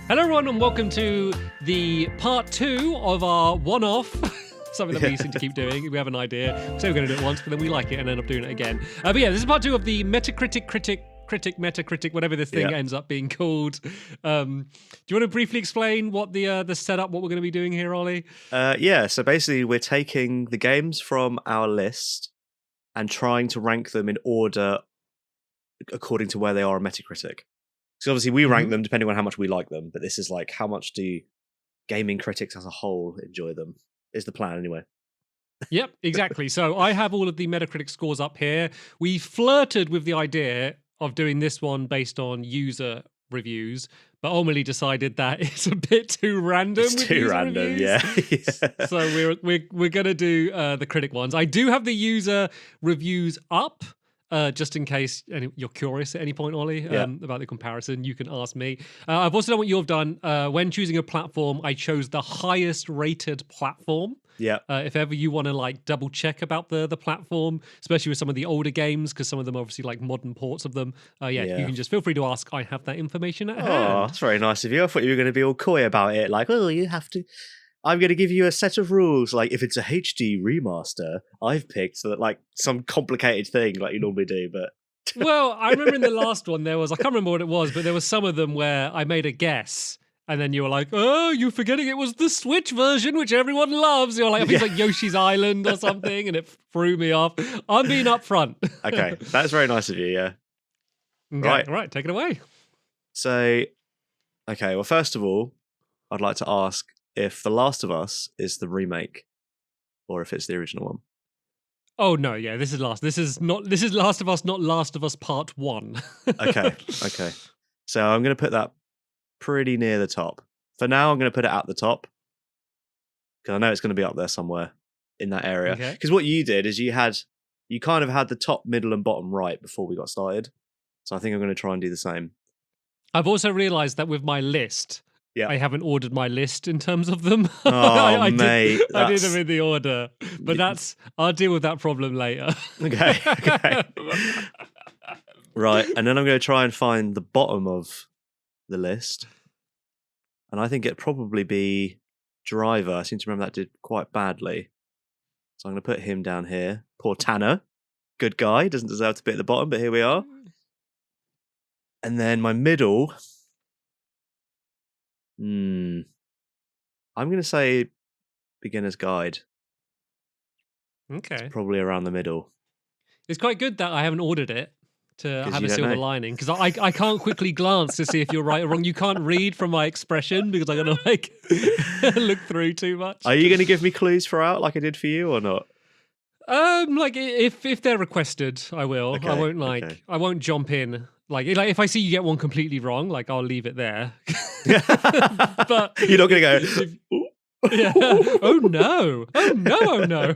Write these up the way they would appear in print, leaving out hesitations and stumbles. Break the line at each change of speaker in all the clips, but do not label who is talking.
Hello everyone and welcome to the part 2 of our one-off, something that we seem to keep doing. We have an idea, we say we're going to do it once, but then we like it and end up doing it again. But yeah, this is part 2 of the Metacritic, whatever this thing ends up being called. Do you want to briefly explain what the setup, what we're going to be doing here, Ollie?
Yeah, so basically we're taking the games from our list and trying to rank them in order according to where they are on Metacritic. So obviously we rank them depending on how much we like them, but this is like how much do gaming critics as a whole enjoy them, is the plan anyway.
Yep, exactly. So I have all of the Metacritic scores up here. We flirted with the idea of doing this one based on user reviews, but ultimately decided that it's a bit too random.
It's too random,
reviews.
yeah.
So we're gonna do the critic ones. I do have the user reviews up. Just in case you're curious at any point, Ollie, about the comparison, you can ask me. I've also done what you've done. When choosing a platform, I chose the highest rated platform.
Yeah.
If ever you want to like double check about the platform, especially with some of the older games, because some of them are obviously like modern ports of them. You can just feel free to ask. I have that information at hand.
Oh, that's very nice of you. I thought you were going to be all coy about it. Like, oh, you have to. I'm going to give you a set of rules. Like, if it's a HD remaster, I've picked like some complicated thing like you normally do. But
well, I remember in the last one there was, I can't remember what it was, but there was some of them where I made a guess. And then you were like, oh, you're forgetting it was the Switch version, which everyone loves. You're like, I think it's like Yoshi's Island or something, and it threw me off. I'm being upfront.
Okay, that's very nice of you, yeah.
Okay, right, take it away.
So, okay, well, first of all, I'd like to ask if The Last of Us is the remake or if it's the original one.
Oh, no, yeah, this is Last of Us, not Last of Us Part 1.
Okay. So I'm going to put that pretty near the top. For now, I'm going to put it at the top because I know it's going to be up there somewhere in that area. Because what you did is you kind of had the top, middle, and bottom right before we got started. So I think I'm going to try and do the same.
I've also realised that with my list, I haven't ordered my list in terms of them.
Oh, mate.
I did them in the order. But I'll deal with that problem later.
Okay. Right, and then I'm going to try and find the bottom of the list. And I think it'd probably be Driver. I seem to remember that did quite badly. So I'm going to put him down here. Poor Tanner. Good guy. Doesn't deserve to be at the bottom, but here we are. And then my middle... I'm going to say Beginner's Guide.
Okay.
It's probably around the middle.
It's quite good that I haven't ordered it to have a silver lining, because I can't quickly glance to see if you're right or wrong. You can't read from my expression because I'm going to like look through too much.
Are you going to give me clues throughout like I did for you or not?
Like if they're requested, I will.
Okay,
I won't I won't jump in. Like if I see you get one completely wrong, like I'll leave it there. But
you're not going to go.
Yeah. Oh no! Oh no!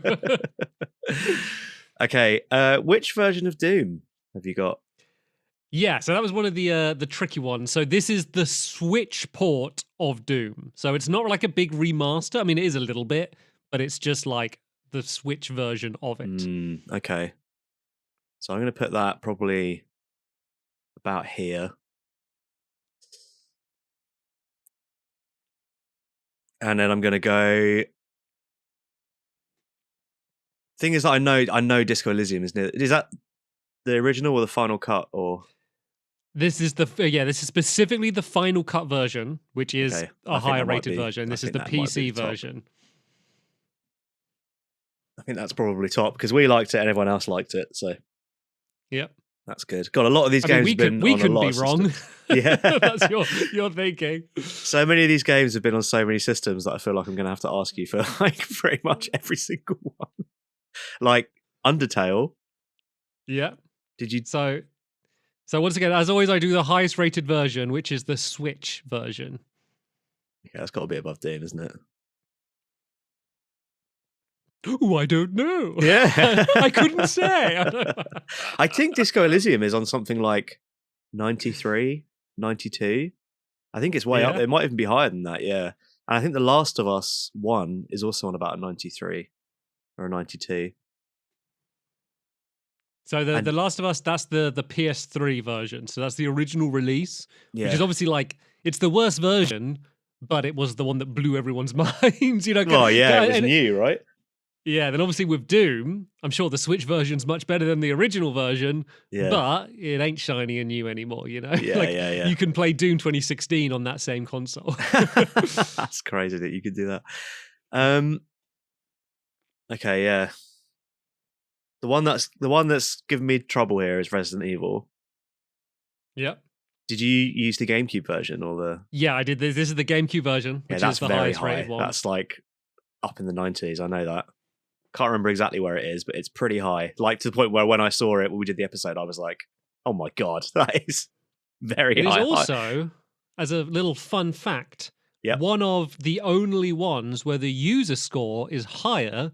Okay. Which version of Doom have you got?
Yeah, so that was one of the tricky ones. So this is the Switch port of Doom. So it's not like a big remaster. I mean, it is a little bit, but it's just like the Switch version of it.
Okay. So I'm going to put that probably about here. And then I'm going to go... Thing is that I know Disco Elysium is near... Is that the original or the final cut or...
This is this is specifically the final cut version, which is a higher rated version. This is the PC version.
I think that's probably top because we liked it and everyone else liked it. So,
yep,
that's good. God, a lot of these games have been.
We couldn't be wrong.
Yeah,
that's your thinking.
So many of these games have been on so many systems that I feel like I'm going to have to ask you for like pretty much every single one. Like Undertale.
Yeah.
Did you?
So once again, as always, I do the highest rated version, which is the Switch version.
Yeah, that's got to be above Doom, isn't it?
Oh, I don't know.
Yeah.
I couldn't say.
I think Disco Elysium is on something like 93, 92. I think it's way up. It might even be higher than that, yeah. And I think The Last of Us 1 is also on about a 93 or a 92.
So the Last of Us, that's the PS3 version. So that's the original release,
Yeah.
which is obviously like it's the worst version, but it was the one that blew everyone's minds. You know.
Well, yeah, it was
and-
new, right?
Yeah, then obviously with Doom, I'm sure the Switch version's much better than the original version,
Yeah.
but it ain't shiny and new anymore, you know?
Yeah,
like,
yeah.
You can play Doom 2016 on that same console.
That's crazy that you could do that. Okay, yeah. The one that's given me trouble here is Resident Evil.
Yep.
Did you use the GameCube version or the?
Yeah, I did. This is the GameCube version, which
that's
is the
very
highest
high.
rated one.
That's like up in the 90s. I know that. Can't remember exactly where it is, but it's pretty high. Like to the point where when I saw it when we did the episode, I was like, "Oh my god, that is very
It is
high."
also, as a little fun fact,
Yep.
one of the only ones where the user score is higher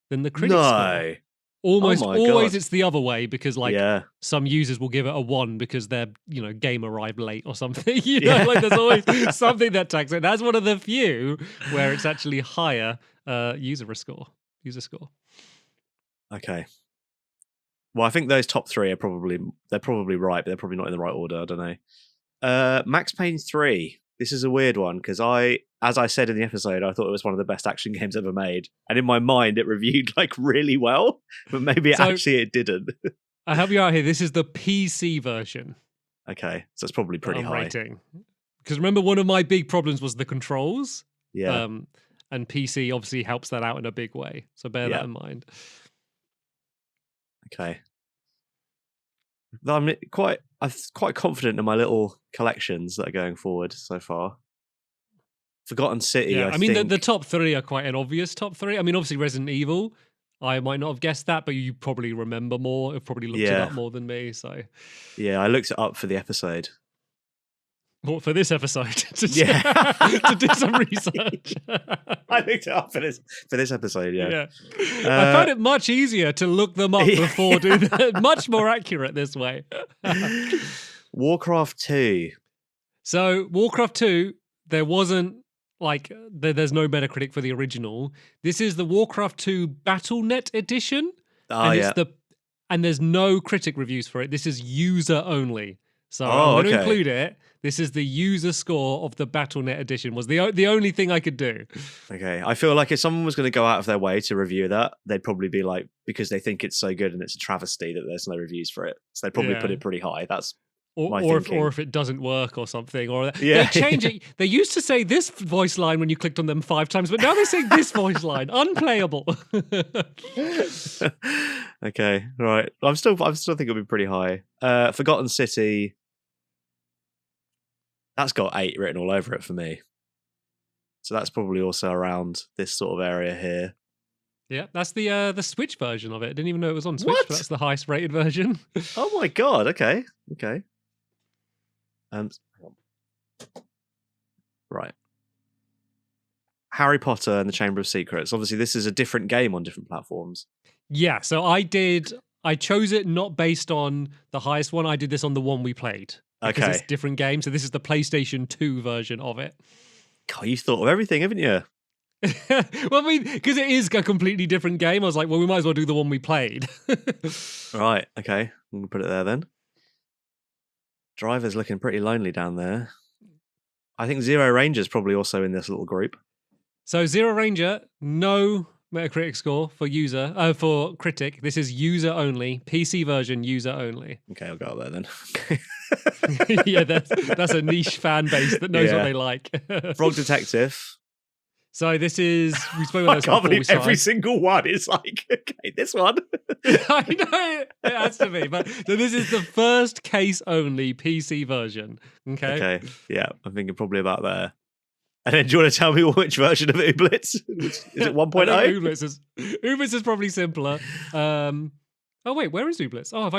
than the critic score.
No.
Almost
my
always
God.
it's the other way because like
Yeah.
some users will give it a 1 because their game arrived late or something. You know,
Yeah.
like there's always something that tags it. That's one of the few where it's actually higher user score.
Okay. Well, I think those top three are probably right, but they're probably not in the right order. I don't know. Max Payne 3. This is a weird one because as I said in the episode, I thought it was one of the best action games ever made, and in my mind, it reviewed like really well, but maybe it didn't.
I'll help you out here. This is the PC version.
Okay, so it's probably pretty high.
Rating. Because remember, one of my big problems was the controls.
Yeah.
And PC obviously helps that out in a big way. So bear that in mind.
Okay. I'm quite confident in my little collections that are going forward so far. Forgotten City.
Yeah,
I
mean
think...
the top three are quite an obvious top three. I mean, obviously Resident Evil. I might not have guessed that, but you probably remember more. You've probably looked it up more than me. So
yeah, I looked it up for the episode.
Well, for this episode, to do some research.
I looked it up for this episode. Yeah.
I found it much easier to look them up before doing that. Much more accurate this way.
Warcraft 2.
So Warcraft 2, there wasn't like there's no Metacritic for the original. This is the Warcraft 2 BattleNet edition. And there's no critic reviews for it. This is user only. So I'm going to include it. This is the user score of the BattleNet edition. Was the only thing I could do.
Okay, I feel like if someone was going to go out of their way to review that, they'd probably be like, because they think it's so good and it's a travesty that there's no reviews for it. So they'd probably put it pretty high. That's
or if it doesn't work or something, or
they
change it. They used to say this voice line when you clicked on them 5 times, but now they say this voice line, unplayable.
Okay, right. I still think it'll be pretty high. Forgotten City. That's got 8 written all over it for me. So that's probably also around this sort of area here.
Yeah, that's the Switch version of it. I didn't even know it was on Switch,
What?
but that's the highest rated version.
Oh my god, okay. Right. Harry Potter and the Chamber of Secrets. Obviously, this is a different game on different platforms.
Yeah, so I chose it not based on the highest one. I did this on the one we played. Because it's a different game. So this is the PlayStation 2 version of it.
God, you've thought of everything, haven't you?
Well, I mean, because it is a completely different game. I was like, well, we might as well do the one we played.
Right, okay. I'm going to put it there then. Driver's looking pretty lonely down there. I think Zero Ranger's probably also in this little group.
So Zero Ranger, no Metacritic score for critic. This is user only. PC version, user only.
Okay, I'll go up there then.
Yeah, that's a niche fan base that knows what they like.
Frog Detective.
So this is, we spoke about this
I can't believe
before
every single one is like, okay, this one.
I know, it has to be. But so this is the first case only PC version. Okay,
yeah, I'm thinking probably about there. And then do you want to tell me which version of Ooblets? Is it 1.0?
Ooblets is probably simpler. Oh wait, where is Ooblets? Oh, have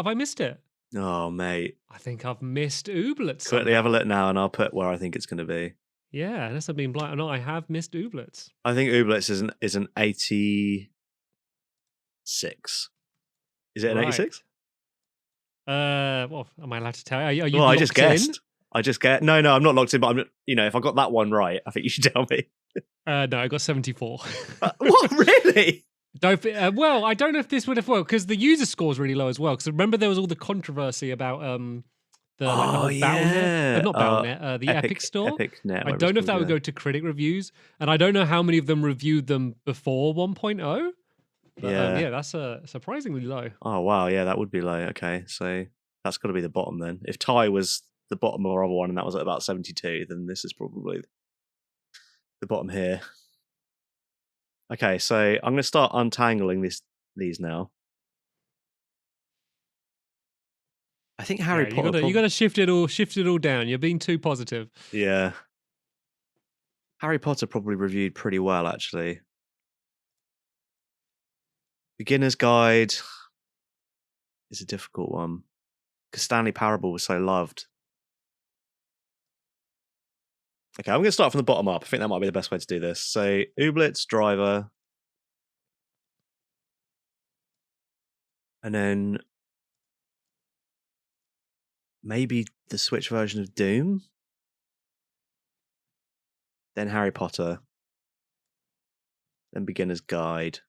I missed it?
Oh, mate.
I think I've missed Ooblets.
Quickly have a look now and I'll put where I think it's going to be.
Yeah, unless I've been blind or not, I have missed Ooblets.
I think Ooblets is an 86. Is it an 86?
Well, am I allowed to tell you? Are you
I just guessed.
In?
I just get no, I'm not locked in, but if I got that one right, I think you should tell me.
No, I got 74.
What, really?
Well, I don't know if this would have worked because the user score is really low as well. Because remember there was all the controversy about the
Oh
whole BattleNet,
yeah,
not BattleNet, the Epic Store.
Epic Net.
I
Whatever it's
don't know if that
called,
would go to critic reviews, and I don't know how many of them reviewed them before 1.0. But
yeah.
yeah, that's surprisingly low.
Oh wow, yeah, that would be low. Okay, so that's got to be the bottom then. If Tie was the bottom of our other one and that was at about 72, then this is probably the bottom here. Okay, so I'm going to start untangling these now. I think Harry Potter.
You gotta shift it all down. You're being too positive.
Yeah, Harry Potter probably reviewed pretty well actually. Beginner's Guide is a difficult one because Stanley Parable was so loved. Okay, I'm going to start from the bottom up. I think that might be the best way to do this. So Ooblets, Driver, and then maybe the Switch version of Doom, then Harry Potter, then Beginner's Guide,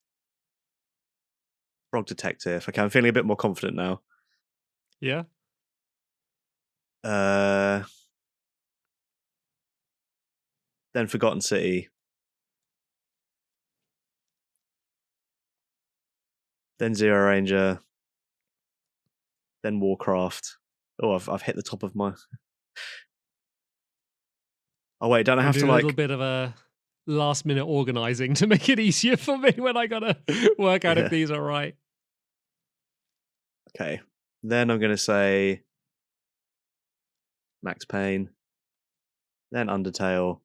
Frog Detective. Okay, I'm feeling a bit more confident now.
Yeah.
Then Forgotten City, then Zero Ranger, then Warcraft. Oh, I've hit the top of my. Oh wait, don't I have to
do a
like
little bit of a last minute organizing to make it easier for me when I gotta work out if these are right.
Okay, then I'm gonna say Max Payne, then Undertale,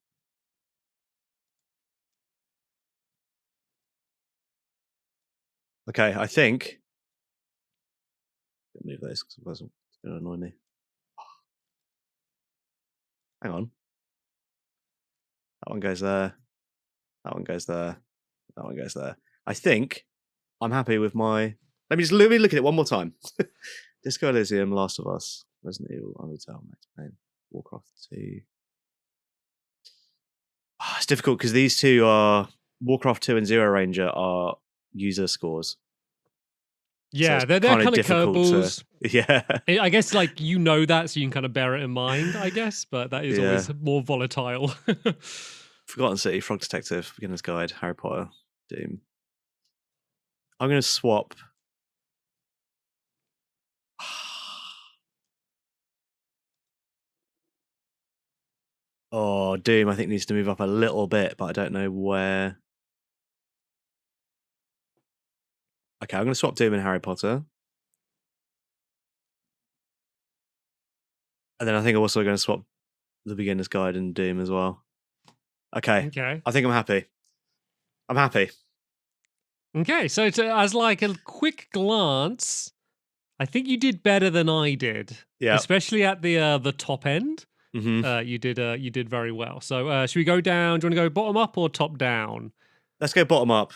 okay, I think. Move those because it wasn't going to annoy me. Hang on. That one goes there. That one goes there. That one goes there. I think I'm happy with my. Let me look at it one more time. Disco Elysium, Last of Us, Resident Evil, Undertale, Max Payne, Warcraft 2. It's difficult because these two are Warcraft 2 and Zero Ranger are user scores.
Yeah,
so
they're kind of
curveballs. Yeah.
I guess like you know that, so you can kind of bear it in mind, I guess, but that is always more volatile.
Forgotten City, Frog Detective, Beginner's Guide, Harry Potter, Doom. I'm going to swap. Oh, Doom, I think needs to move up a little bit, but I don't know where. Okay, I'm going to swap Doom and Harry Potter. And then I think I'm also going to swap The Beginner's Guide and Doom as well. Okay. I think I'm happy. I'm happy.
Okay, so as like a quick glance, I think you did better than I did.
Yeah.
Especially at the top end.
Mm-hmm.
You did very well. So should we go down? Do you want to go bottom up or top down?
Let's go bottom up.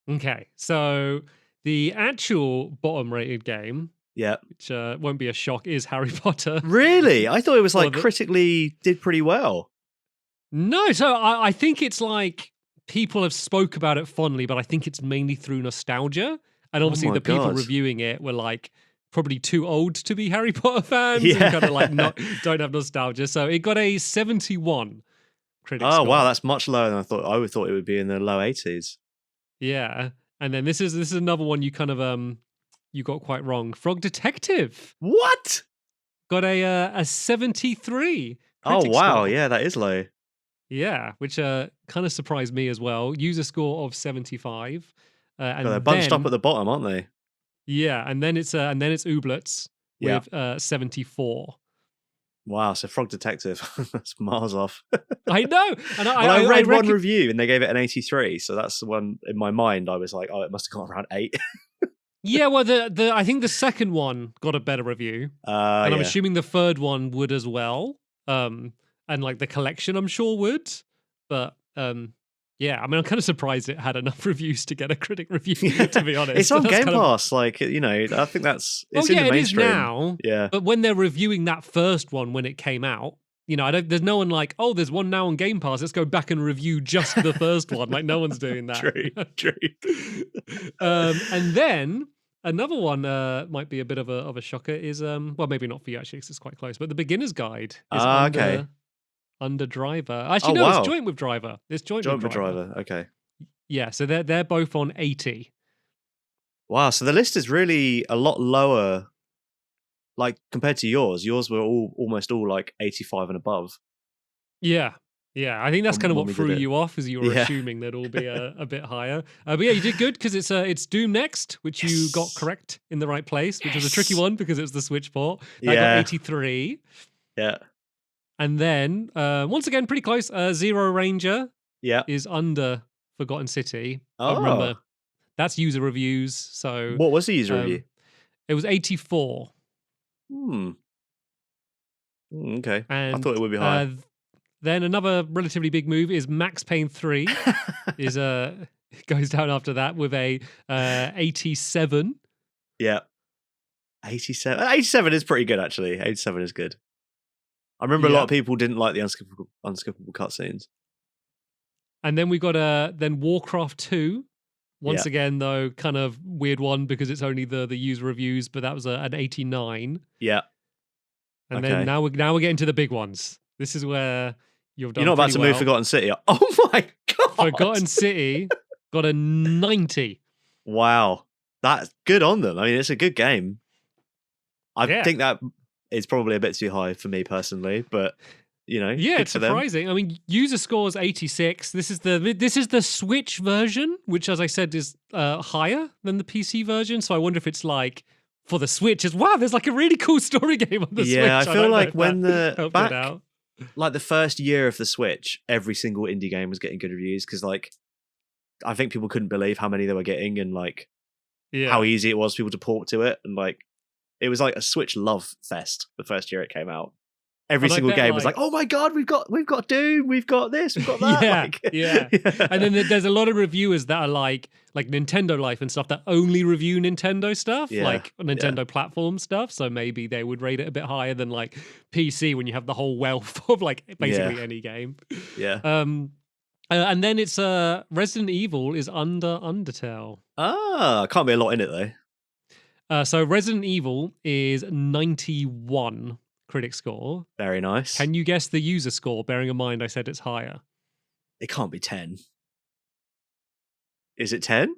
Okay, so the actual bottom rated game, which won't be a shock, is Harry Potter.
Really? I thought it was like critically did pretty well.
No, so I think it's like people have spoke about it fondly, but I think it's mainly through nostalgia. And obviously the people reviewing it were like probably too old to be Harry Potter fans and kind of like don't have nostalgia. So it got a 71 critic score.
Wow, that's much lower than I thought. I would thought it would be in the low 80s.
Yeah. And then this is another one you kind of you got quite wrong. Frog Detective.
What?
Got a 73.
Oh wow,
score.
Yeah, that is low.
Yeah, which kind of surprised me as well. User score of 75. And
they're bunched up at the bottom, aren't they?
Yeah, and then it's Ooblets with 74.
Wow, so Frog Detective, that's miles off.
I know. And
I read one review and they gave it an 83, so that's the one in my mind. I was like, oh, it must have gone around 8.
Yeah, well, I think the second one got a better review, and I'm assuming the third one would as well. And like the collection, I'm sure would, but yeah, I mean, I'm kind of surprised it had enough reviews to get a critic review. To be honest,
it's on Game Pass. Like, you know, I think that's
it's in the mainstream. It is now.
Yeah,
but when they're reviewing that first one when it came out, I don't. There's no one like, oh, there's one now on Game Pass. Let's go back and review just the first one. Like no one's doing that.
True.
And then another one might be a bit of a shocker is well, maybe not for you actually, 'cause it's quite close. But the beginner's guide is
Okay.
under Driver. Actually,
Oh,
no, it's
wow.
joint with Driver. It's joint with
Jumper
Driver.
driver. Okay.
Yeah, so they're both on 80.
Wow. So the list is really a lot lower, like compared to yours. Yours were almost all like 85 and above.
Yeah. Yeah, I think that's kind of
when
what
we did
threw
it.
you off, is you were
Yeah.
assuming they'd all be a bit higher. But yeah, you did good because it's Doom next, which you got
Yes.
correct in the right place, which was a tricky
Yes.
one because it was the Switch port. That got
Yeah.
83.
Yeah.
And then, once again, pretty close, Zero Ranger
Yeah.
is under Forgotten City.
Oh.
Remember, that's user reviews. So
What was the user review?
it was 84.
Okay.
And
I thought it would be higher.
then another relatively big move is Max Payne 3 is goes down after that with a 87.
Yeah. 87. 87 is pretty good, actually. 87 is good. I remember a lot of people didn't like the unskippable cutscenes.
And then we got then Warcraft 2. Once again, though, kind of weird one because it's only the user reviews, but that was an 89.
Yeah.
And then now we're getting to the big ones. This is where you've done.
You're not about to
well.
move Forgotten City. Oh my god!
Forgotten City got a 90.
Wow, that's good on them. I mean, it's a good game. I think that is probably a bit too high for me personally, but
yeah,
good
it's
for them.
surprising. I mean, user scores 86. This is the Switch version, which, as I said, is higher than the PC version. So I wonder if it's like for the Switch, wow, there's like a really cool story game on the Switch.
Yeah, I feel like when like the first year of the Switch, every single indie game was getting good reviews because like I think people couldn't believe how many they were getting and like how easy it was for people to port to it, and like it was like a Switch love fest the first year it came out. Every single game was like, oh my god, we've got Doom, we've got this, we've got that.
Yeah. And then there's a lot of reviewers that are like Nintendo Life and stuff that only review Nintendo stuff, like Nintendo platform stuff. So maybe they would rate it a bit higher than like PC when you have the whole wealth of like basically any game.
Yeah.
And then it's Resident Evil is under Undertale.
Can't be a lot in it though.
So Resident Evil is 91 critic score.
Very nice.
Can you guess the user score, bearing in mind I said it's higher?
It can't be 10. Is it 10?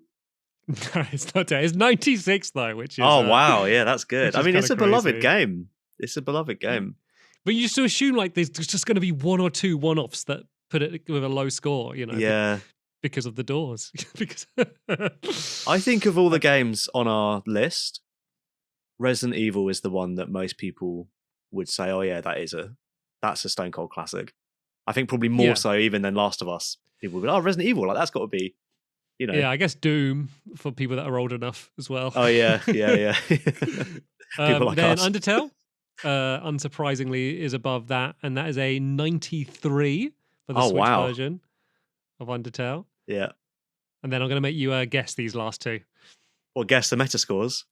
No, it's not 10. It's 96 though, which is
wow, yeah, that's good. I mean, it's a beloved
crazy.
game. It's a beloved game.
But you used to assume like there's just going to be one or two one-offs that put it with a low score,
Yeah.
because of the doors. Because
I think of all the games on our list, Resident Evil is the one that most people would say, oh yeah, that's a Stone Cold classic. I think probably more so even than Last of Us. People would be, oh, Resident Evil, like that's got to be,
Yeah, I guess Doom for people that are old enough as well.
Oh yeah.
Then
us.
Undertale, unsurprisingly, is above that, and that is a 93 for the Switch version of Undertale.
Yeah.
And then I'm going to make you guess these last two.
Well, guess the Metascores.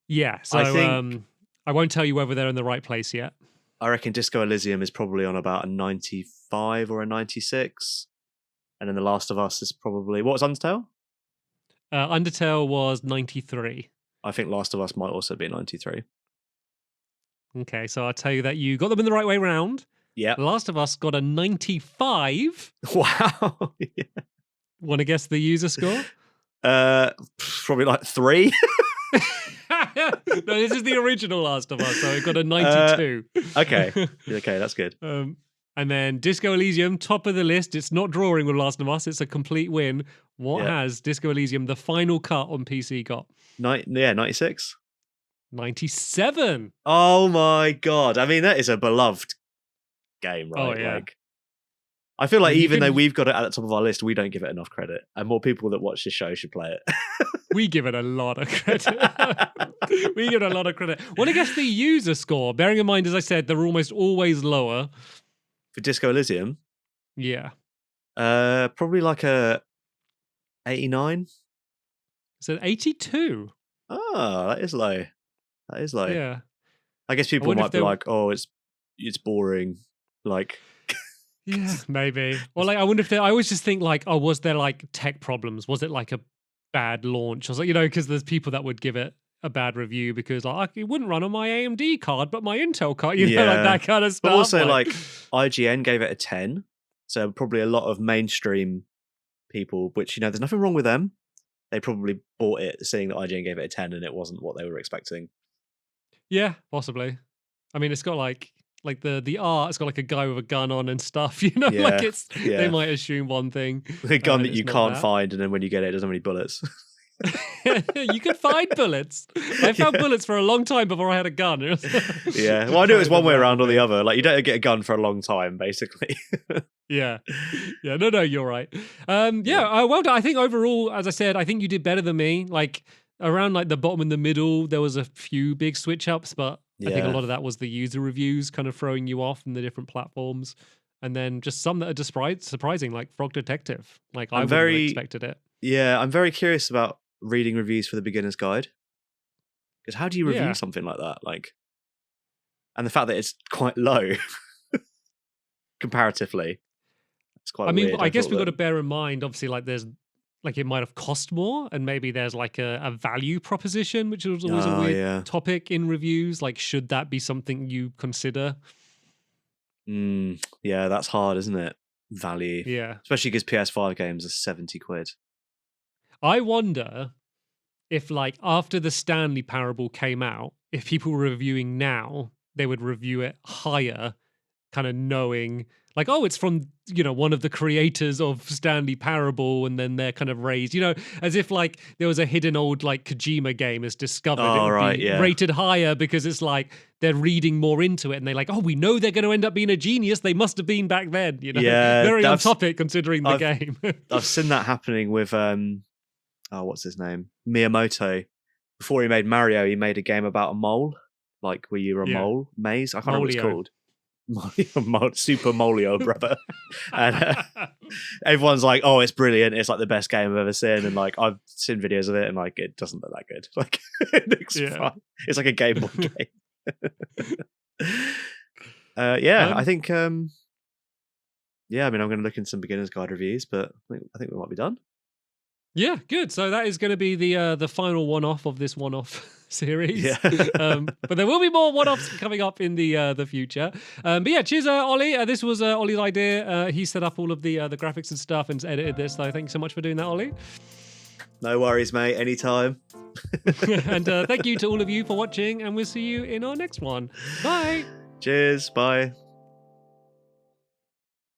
Yeah, so
I think
I won't tell you whether they're in the right place yet.
I reckon Disco Elysium is probably on about a 95 or a 96. And then The Last of Us is probably... What was Undertale?
Undertale was 93.
I think Last of Us might also be 93.
Okay, so I'll tell you that you got them in the right way round.
Yeah.
Last of Us got a 95.
Wow. Yeah.
Want to guess the user score?
Probably like 3.
No, this is the original Last of Us, so it got a 92.
Okay, that's good.
And then Disco Elysium, top of the list. It's not drawing with Last of Us. It's a complete win. What has Disco Elysium, the final cut on PC, got?
96.
97.
Oh my god! I mean, that is a beloved game, right?
Oh yeah.
Like, I feel like even though we've got it at the top of our list, we don't give it enough credit, and more people that watch this show should play it.
We give it a lot of credit. We give it a lot of credit. Want to guess the user score? Bearing in mind, as I said, they're almost always lower.
For Disco Elysium?
Yeah.
Probably like a 89.
It's an 82.
Oh, that is low. That is low.
Yeah.
I guess people might be like, oh, it's boring. Like,
Yeah, maybe. Or like, I wonder if I always just think like, oh, was there like tech problems? Was it like a bad launch? Or so, because there's people that would give it a bad review because like it wouldn't run on my AMD card, but my Intel card, like that kind of stuff.
But also like IGN gave it a 10, so probably a lot of mainstream people, which there's nothing wrong with them. They probably bought it seeing that IGN gave it a 10 and it wasn't what they were expecting.
Yeah, possibly. I mean, it's got like the art. It's got like a guy with a gun on and stuff. Like they might assume one thing.
A gun that you can't find, and then when you get it, it doesn't have any bullets.
You could find bullets. I found bullets for a long time before I had a gun.
Yeah, well, I knew it was one way around or the other. Like, you don't get a gun for a long time, basically.
Yeah. No, you're right. Well done. I think overall, as I said, I think you did better than me. Like around like the bottom and the middle, there was a few big switch ups, but I think a lot of that was the user reviews kind of throwing you off in the different platforms, and then just some that are surprising, like Frog Detective. Like I wouldn't have expected it.
Yeah, I'm very curious about reading reviews for the beginner's guide, because how do you review something like that? Like, and the fact that it's quite low comparatively, it's quite. Weird.
I guess we've got to bear in mind, obviously, like there's like it might have cost more, and maybe there's like a value proposition, which is always a weird topic in reviews. Like, should that be something you consider?
Yeah, that's hard, isn't it? Value, especially because PS5 games are 70 quid.
I wonder if, like, after the Stanley Parable came out, if people were reviewing now, they would review it higher, kind of knowing, like, oh, it's from, one of the creators of Stanley Parable, and then they're kind of raised, as if, like, there was a hidden old, like, Kojima game is discovered. Rated higher because it's, like, they're reading more into it, and they're like, oh, we know they're going to end up being a genius. They must have been back then,
Yeah.
Very on topic considering the game.
I've seen that happening with... what's his name? Miyamoto. Before he made Mario, he made a game about a mole, like where you're a mole maze. I can't remember what it's called. Super Molio, brother. And everyone's like, "Oh, it's brilliant! It's like the best game I've ever seen." And like, I've seen videos of it, and like, it doesn't look that good. Like, it looks fun. It's like a Game Boy game. I think. I mean, I'm going to look in some beginner's guide reviews, but I think we might be done.
Yeah, good. So that is going to be the final one-off of this one-off series.
Yeah.
But there will be more one-offs coming up in the future. But yeah, cheers, Ollie. This was Ollie's idea. He set up all of the graphics and stuff and edited this. So thank you so much for doing that, Ollie.
No worries, mate. Anytime.
And thank you to all of you for watching, and we'll see you in our next one. Bye.
Cheers. Bye.